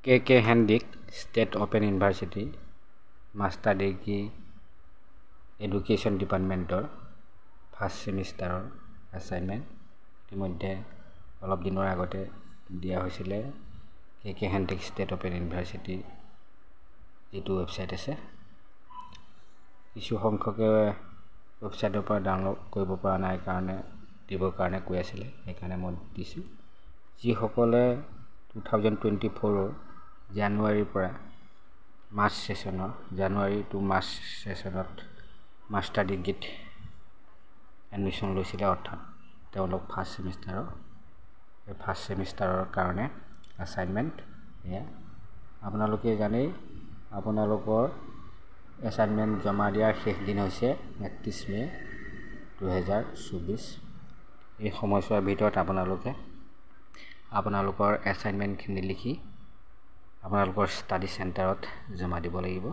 কে Handique state open university master degree education ডিপাৰ্টমেণ্টৰ first ছেমিষ্টাৰৰ assignment ইতিমধ্যে অলপ দিনৰ আগতে দিয়া হৈছিলে K Handique state open university যিটো ৱেবছাইট আছে কিছু সংখ্যকে ৱেবছাইটৰ পৰা ডাউনলোড কৰিব পৰা নাই কাৰণে দিবৰ কাৰণে কৈ আছিলে সেইকাৰণে মই দিছোঁ যিসকলে 2024 জানুৱাৰীৰ পৰা মাৰ্চ ছেশ্যনৰ জানুৱাৰী টু মাৰ্চ ছেশ্যনত মাষ্টাৰ ডিগ্ৰীত এডমিশ্যন লৈছিলে অৰ্থাৎ তেওঁলোক ফাৰ্ষ্ট ছেমিষ্টাৰৰ কাৰণে এছাইনমেণ্ট এয়া আপোনালোকে জানেই আপোনালোকৰ এছাইনমেণ্ট জমা দিয়াৰ শেষ দিন হৈছে 31 মে 2024 এই সময়ছোৱাৰ ভিতৰত আপোনালোকে আপোনালোকৰ এছাইনমেণ্টখিনি লিখি আপোনালোকৰ ষ্টাডি চেণ্টাৰত জমা দিব লাগিব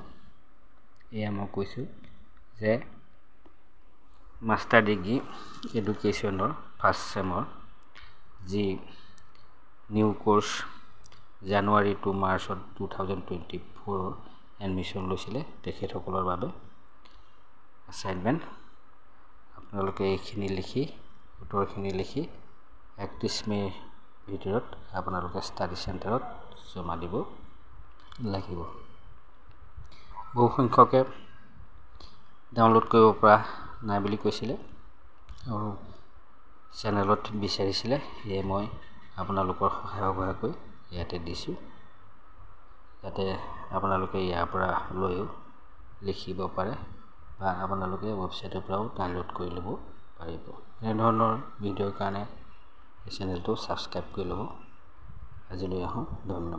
এয়া মই কৈছোঁ যে মাষ্টাৰ ডিগ্ৰী এডুকেশ্যনৰ ফাৰ্ষ্ট ছেমৰ যি নিউ কোৰ্চ জানুৱাৰী টু মাৰ্চত 2024 এডমিশ্যন লৈছিলে তেখেতসকলৰ বাবে এছাইনমেণ্ট আপোনালোকে এইখিনি লিখি উত্তৰখিনি লিখি 31 মেৰ ভিতৰত আপোনালোকে ষ্টাডি চেণ্টাৰত জমা দিব লাগিব বহু সংখ্যকে ডাউনলোড কৰিব পৰা নাই বুলি কৈছিলে আৰু চেনেলত বিচাৰিছিলে সেয়ে মই আপোনালোকৰ সহায়কৈ ইয়াতে দিছোঁ যাতে আপোনালোকে ইয়াৰ পৰা লৈও লিখিব পাৰে বা আপোনালোকে ৱেবছাইটৰ পৰাও ডাউনলোড কৰি ল'ব পাৰিব এনেধৰণৰ ভিডিঅ'ৰ কাৰণে এই চেনেলটো ছাবস্ক্ৰাইব কৰি ল'ব আজিলৈ আহোঁ ধন্যবাদ